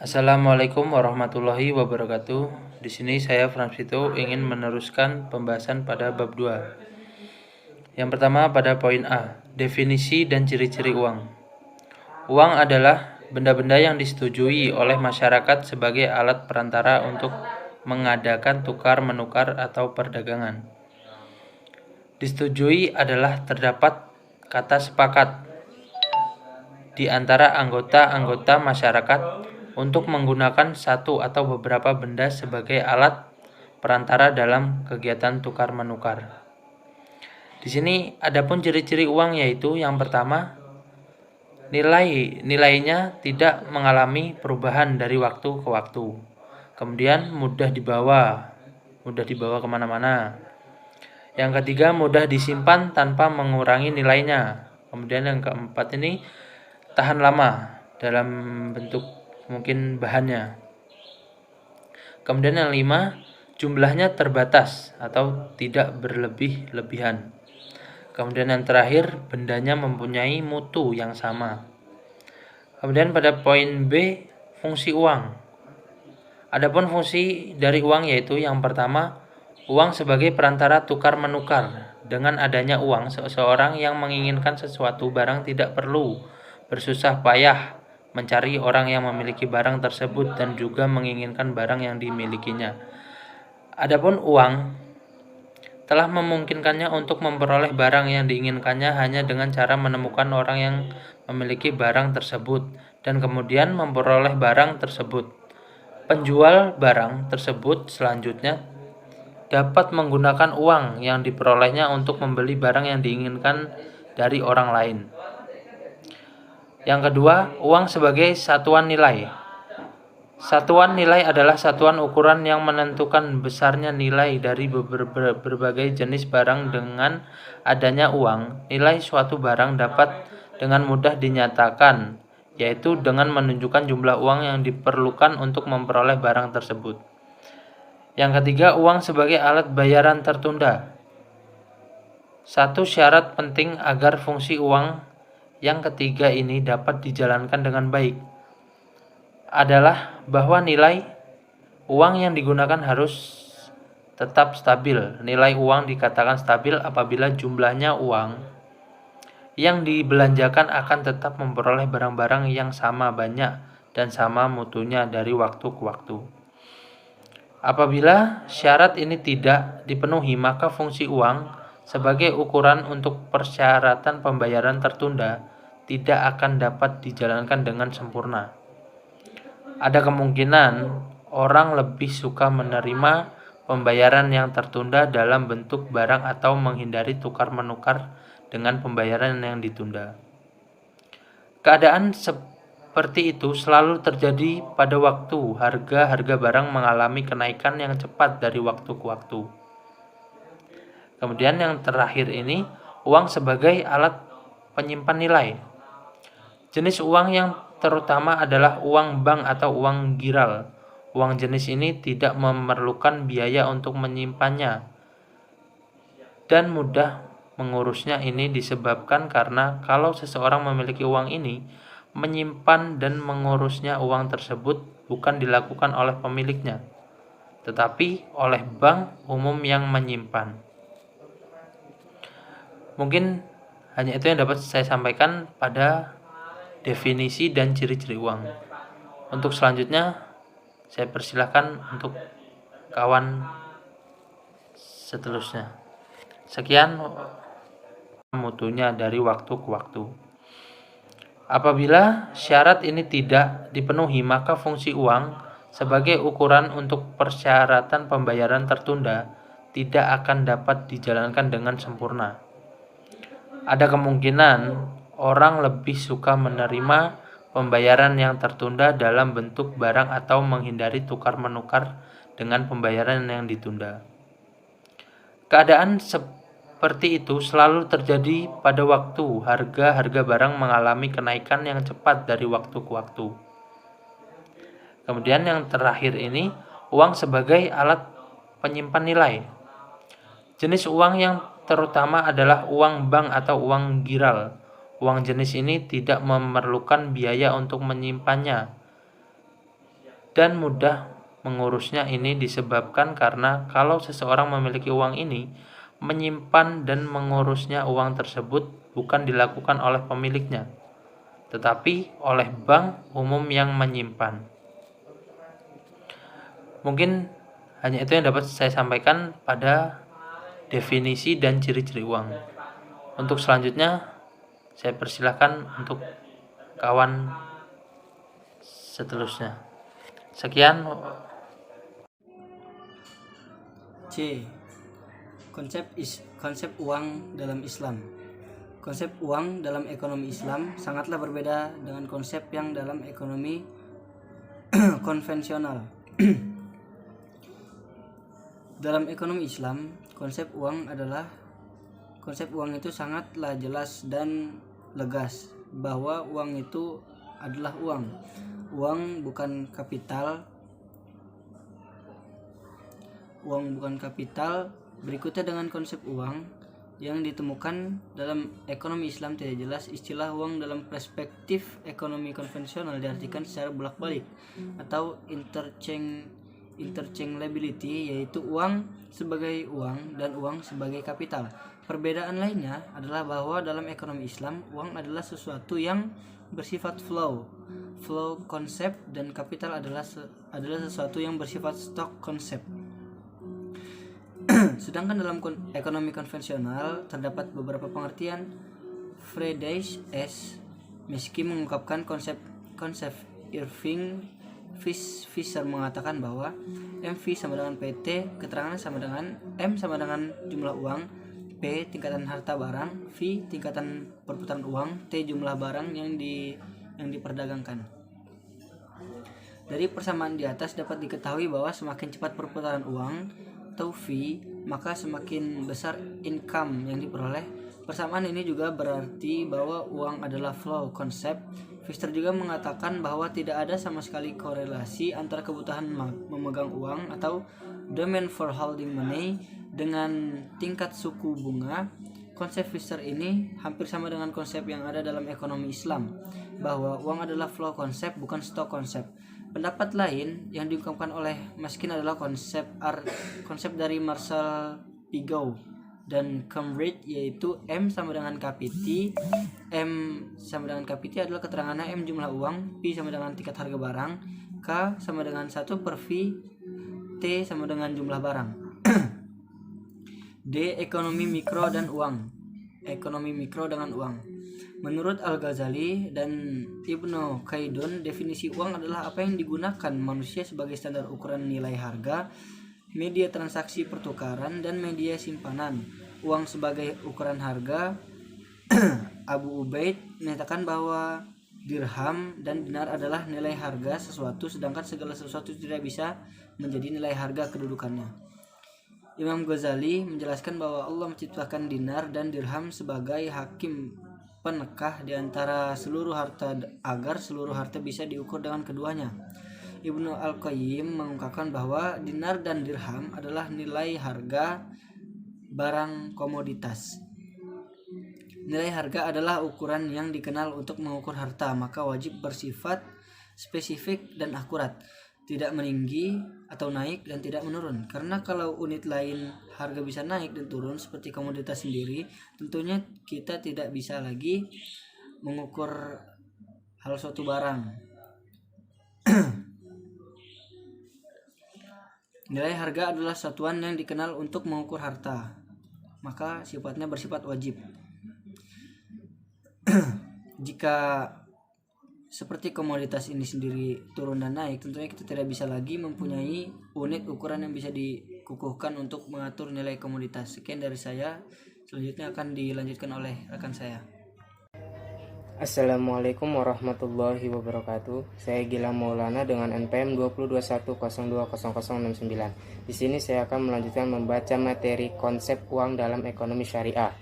Assalamualaikum warahmatullahi wabarakatuh. Di sini saya Fransito ingin meneruskan pembahasan pada bab 2. Yang pertama pada poin A, definisi dan ciri-ciri uang. Uang adalah benda-benda yang disetujui oleh masyarakat sebagai alat perantara untuk mengadakan tukar-menukar atau perdagangan. Disetujui adalah terdapat kata sepakat di antara anggota-anggota masyarakat untuk menggunakan satu atau beberapa benda sebagai alat perantara dalam kegiatan tukar-menukar. Di sini adapun ciri-ciri uang yaitu yang pertama, nilainya tidak mengalami perubahan dari waktu ke waktu. Kemudian mudah dibawa kemana-mana. Yang ketiga, mudah disimpan tanpa mengurangi nilainya. Kemudian yang keempat ini tahan lama dalam bentuk mungkin bahannya. Kemudian yang 5, jumlahnya terbatas atau tidak berlebih-lebihan. Kemudian yang terakhir, bendanya mempunyai mutu yang sama. Kemudian pada poin B, fungsi uang. Adapun fungsi dari uang yaitu yang pertama, uang sebagai perantara tukar-menukar. Dengan adanya uang, seseorang yang menginginkan sesuatu barang tidak perlu bersusah payah mencari orang yang memiliki barang tersebut dan juga menginginkan barang yang dimilikinya. Adapun uang telah memungkinkannya untuk memperoleh barang yang diinginkannya hanya dengan cara menemukan orang yang memiliki barang tersebut dan kemudian memperoleh barang tersebut. Penjual barang tersebut selanjutnya dapat menggunakan uang yang diperolehnya untuk membeli barang yang diinginkan dari orang lain. Yang kedua, uang sebagai satuan nilai. Satuan nilai adalah satuan ukuran yang menentukan besarnya nilai dari berbagai jenis barang. Dengan adanya uang, nilai suatu barang dapat dengan mudah dinyatakan, yaitu dengan menunjukkan jumlah uang yang diperlukan untuk memperoleh barang tersebut. Yang ketiga, uang sebagai alat bayaran tertunda. Satu syarat penting agar fungsi uang yang ketiga ini dapat dijalankan dengan baik adalah bahwa nilai uang yang digunakan harus tetap stabil. Nilai uang dikatakan stabil apabila jumlahnya uang yang dibelanjakan akan tetap memperoleh barang-barang yang sama banyak dan sama mutunya dari waktu ke waktu. Apabila syarat ini tidak dipenuhi, maka fungsi uang sebagai ukuran untuk persyaratan pembayaran tertunda tidak akan dapat dijalankan dengan sempurna. Ada kemungkinan orang lebih suka menerima pembayaran yang tertunda dalam bentuk barang atau menghindari tukar-menukar dengan pembayaran yang ditunda. Keadaan seperti itu selalu terjadi pada waktu harga barang mengalami kenaikan yang cepat dari waktu ke waktu. Kemudian yang terakhir ini, uang sebagai alat penyimpan nilai. Jenis uang yang terutama adalah uang bank atau uang giral. Uang jenis ini tidak memerlukan biaya untuk menyimpannya dan mudah mengurusnya. Ini disebabkan karena kalau seseorang memiliki uang ini, menyimpan dan mengurusnya uang tersebut bukan dilakukan oleh pemiliknya, tetapi oleh bank umum yang menyimpan. Mungkin hanya itu yang dapat saya sampaikan pada definisi dan ciri-ciri uang. Untuk selanjutnya saya persilahkan untuk kawan seterusnya. Sekian mutunya dari waktu ke waktu. Apabila syarat ini tidak dipenuhi, maka fungsi uang sebagai ukuran untuk persyaratan pembayaran tertunda tidak akan dapat dijalankan dengan sempurna. Ada kemungkinan orang lebih suka menerima pembayaran yang tertunda dalam bentuk barang atau menghindari tukar-menukar dengan pembayaran yang ditunda. Keadaan seperti itu selalu terjadi pada waktu harga barang mengalami kenaikan yang cepat dari waktu ke waktu. Kemudian yang terakhir ini, uang sebagai alat penyimpan nilai. Jenis uang yang terutama adalah uang bank atau uang giral. Uang jenis ini tidak memerlukan biaya untuk menyimpannya dan mudah mengurusnya. Ini disebabkan karena kalau seseorang memiliki uang ini, menyimpan dan mengurusnya uang tersebut bukan dilakukan oleh pemiliknya, tetapi oleh bank umum yang menyimpan. Mungkin hanya itu yang dapat saya sampaikan pada definisi dan ciri-ciri uang. Untuk selanjutnya, saya persilahkan untuk kawan seterusnya. Sekian. C. Konsep uang dalam Islam. Konsep uang dalam ekonomi Islam sangatlah berbeda dengan konsep yang dalam ekonomi konvensional. Dalam ekonomi Islam, konsep uang itu sangatlah jelas dan legas bahwa uang itu adalah uang. Uang bukan kapital. Berikutnya dengan konsep uang yang ditemukan dalam ekonomi Islam tidak jelas. Istilah uang dalam perspektif ekonomi konvensional diartikan secara bolak-balik atau interchangeability, yaitu uang sebagai uang dan uang sebagai kapital. Perbedaan lainnya adalah bahwa dalam ekonomi Islam, uang adalah sesuatu yang bersifat flow konsep, dan kapital adalah sesuatu yang bersifat stock konsep. Sedangkan dalam ekonomi konvensional terdapat beberapa pengertian. Friedrich S. Minsky mengungkapkan konsep Irving Fisher mengatakan bahwa MV sama dengan PT, keterangan sama dengan M sama dengan jumlah uang, P tingkatan harta barang, V tingkatan perputaran uang, T jumlah barang yang diperdagangkan. Dari persamaan di atas dapat diketahui bahwa semakin cepat perputaran uang atau V, maka semakin besar income yang diperoleh. Persamaan ini juga berarti bahwa uang adalah flow konsep. Fisher juga mengatakan bahwa tidak ada sama sekali korelasi antara kebutuhan memegang uang atau demand for holding money dengan tingkat suku bunga. Konsep Fisher ini hampir sama dengan konsep yang ada dalam ekonomi Islam, bahwa uang adalah flow konsep bukan stock konsep. Pendapat lain yang diungkapkan oleh Miskin adalah konsep dari Marshall Pigou dan Cambridge, yaitu M sama dengan KPT. M sama dengan KPT adalah keterangannya M jumlah uang, P sama dengan tingkat harga barang, K sama dengan 1 per V, T sama dengan jumlah barang. D. Ekonomi mikro dan uang. Ekonomi mikro dengan uang. Menurut Al-Ghazali dan Ibnu Khaldun, definisi uang adalah apa yang digunakan manusia sebagai standar ukuran nilai harga, media transaksi pertukaran, dan media simpanan. Uang sebagai ukuran harga. Abu Ubaid menyatakan bahwa dirham dan dinar adalah nilai harga sesuatu, sedangkan segala sesuatu tidak bisa menjadi nilai harga kedudukannya. Imam Ghazali menjelaskan bahwa Allah menciptakan dinar dan dirham sebagai hakim penekah di antara seluruh harta agar seluruh harta bisa diukur dengan keduanya. Ibnu Al-Qayyim mengungkapkan bahwa dinar dan dirham adalah nilai harga barang komoditas. Nilai harga adalah ukuran yang dikenal untuk mengukur harta, maka wajib bersifat spesifik dan akurat, tidak meninggi atau naik dan tidak menurun. Karena kalau unit lain harga bisa naik dan turun seperti komoditas sendiri, tentunya kita tidak bisa lagi mengukur hal suatu barang. Nilai harga adalah satuan yang dikenal untuk mengukur harta, maka sifatnya bersifat wajib. Jika seperti komoditas ini sendiri turun dan naik, tentunya kita tidak bisa lagi mempunyai unit ukuran yang bisa dikukuhkan untuk mengatur nilai komoditas. Sekian dari saya, selanjutnya akan dilanjutkan oleh rekan saya. Assalamualaikum warahmatullahi wabarakatuh. Saya Gilang Maulana dengan NPM 2021020069. Di sini saya akan melanjutkan membaca materi konsep uang dalam ekonomi syariah.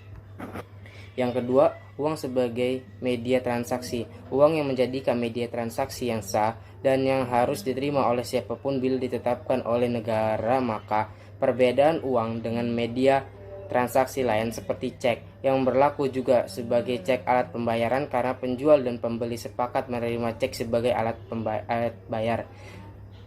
Yang kedua, uang sebagai media transaksi. Uang yang menjadikan media transaksi yang sah dan yang harus diterima oleh siapapun bila ditetapkan oleh negara. Maka perbedaan uang dengan media transaksi lain seperti cek yang berlaku juga sebagai cek alat pembayaran karena penjual dan pembeli sepakat menerima cek sebagai alat bayar.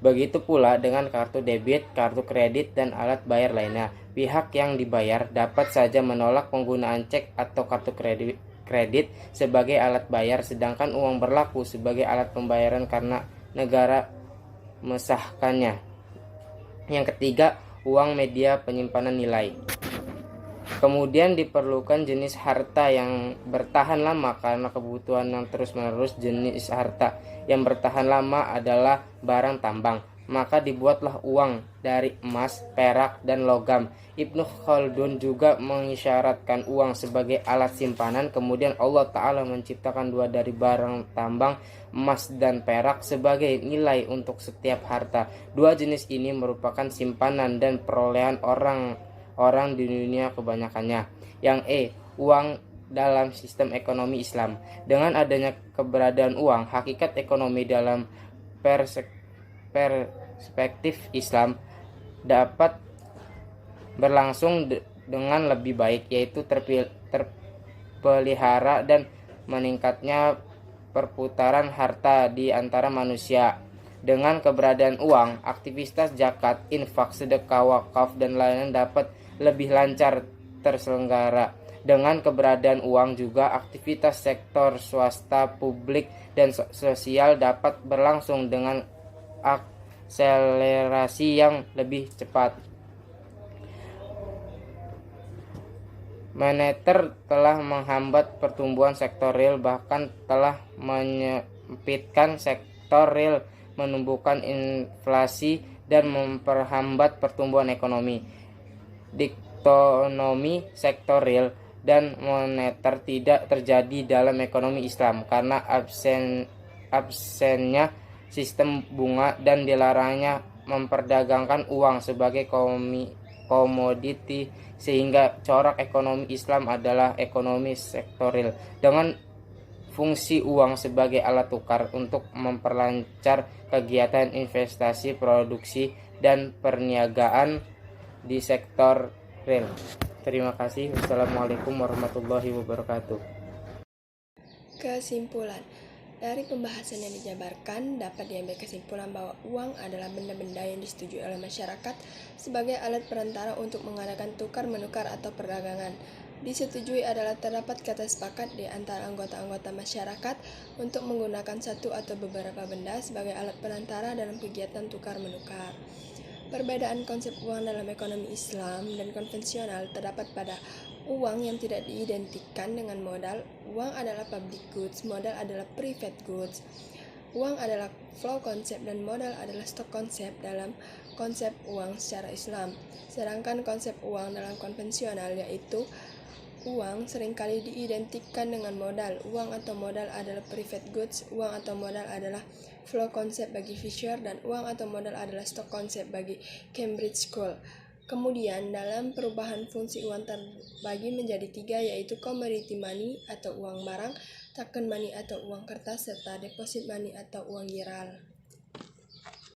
Begitu pula dengan kartu debit, kartu kredit, dan alat bayar lainnya. Pihak yang dibayar dapat saja menolak penggunaan cek atau kartu kredit sebagai alat bayar, sedangkan uang berlaku sebagai alat pembayaran karena negara mesahkannya. Yang ketiga, uang media penyimpanan nilai. Kemudian diperlukan jenis harta yang bertahan lama karena kebutuhan yang terus-menerus. Jenis harta yang bertahan lama adalah barang tambang. Maka dibuatlah uang dari emas, perak, dan logam. Ibnu Khaldun juga mengisyaratkan uang sebagai alat simpanan. Kemudian Allah Ta'ala menciptakan dua dari barang tambang, emas dan perak, sebagai nilai untuk setiap harta. Dua jenis ini merupakan simpanan dan perolehan orang di dunia kebanyakannya. Yang uang dalam sistem ekonomi Islam. Dengan adanya keberadaan uang, hakikat ekonomi dalam perspektif Islam dapat berlangsung dengan lebih baik, yaitu terpelihara dan meningkatnya perputaran harta di antara manusia. Dengan keberadaan uang, aktivitas zakat, infak, sedekah, wakaf, dan lainnya dapat lebih lancar terselenggara. Dengan keberadaan uang juga aktivitas sektor swasta, publik, dan sosial dapat berlangsung dengan akselerasi yang lebih cepat. Moneter telah menghambat pertumbuhan sektor real, bahkan telah menyempitkan sektor real, menumbuhkan inflasi, dan memperhambat pertumbuhan ekonomi. Dikotomi sektor real dan moneter tidak terjadi dalam ekonomi Islam karena absennya sistem bunga dan dilarangnya memperdagangkan uang sebagai komoditi, sehingga corak ekonomi Islam adalah ekonomi sektorial dengan fungsi uang sebagai alat tukar untuk memperlancar kegiatan investasi, produksi, dan perniagaan di sektor real. Terima kasih. Wassalamualaikum warahmatullahi wabarakatuh. Kesimpulan. Dari pembahasan yang dijabarkan, dapat diambil kesimpulan bahwa uang adalah benda-benda yang disetujui oleh masyarakat sebagai alat perantara untuk mengadakan tukar-menukar atau perdagangan. Disetujui adalah terdapat kata sepakat di antara anggota-anggota masyarakat untuk menggunakan satu atau beberapa benda sebagai alat perantara dalam kegiatan tukar-menukar. Perbedaan konsep uang dalam ekonomi Islam dan konvensional terdapat pada uang yang tidak diidentikan dengan modal. Uang adalah public goods, modal adalah private goods. Uang adalah flow konsep dan modal adalah stock konsep dalam konsep uang secara Islam. Sedangkan konsep uang dalam konvensional yaitu uang seringkali diidentikan dengan modal. Uang atau modal adalah private goods, uang atau modal adalah flow konsep bagi Fisher, dan uang atau modal adalah stock konsep bagi Cambridge School. Kemudian dalam perubahan fungsi uang terbagi menjadi tiga, yaitu commodity money atau uang barang, token money atau uang kertas, serta deposit money atau uang giral.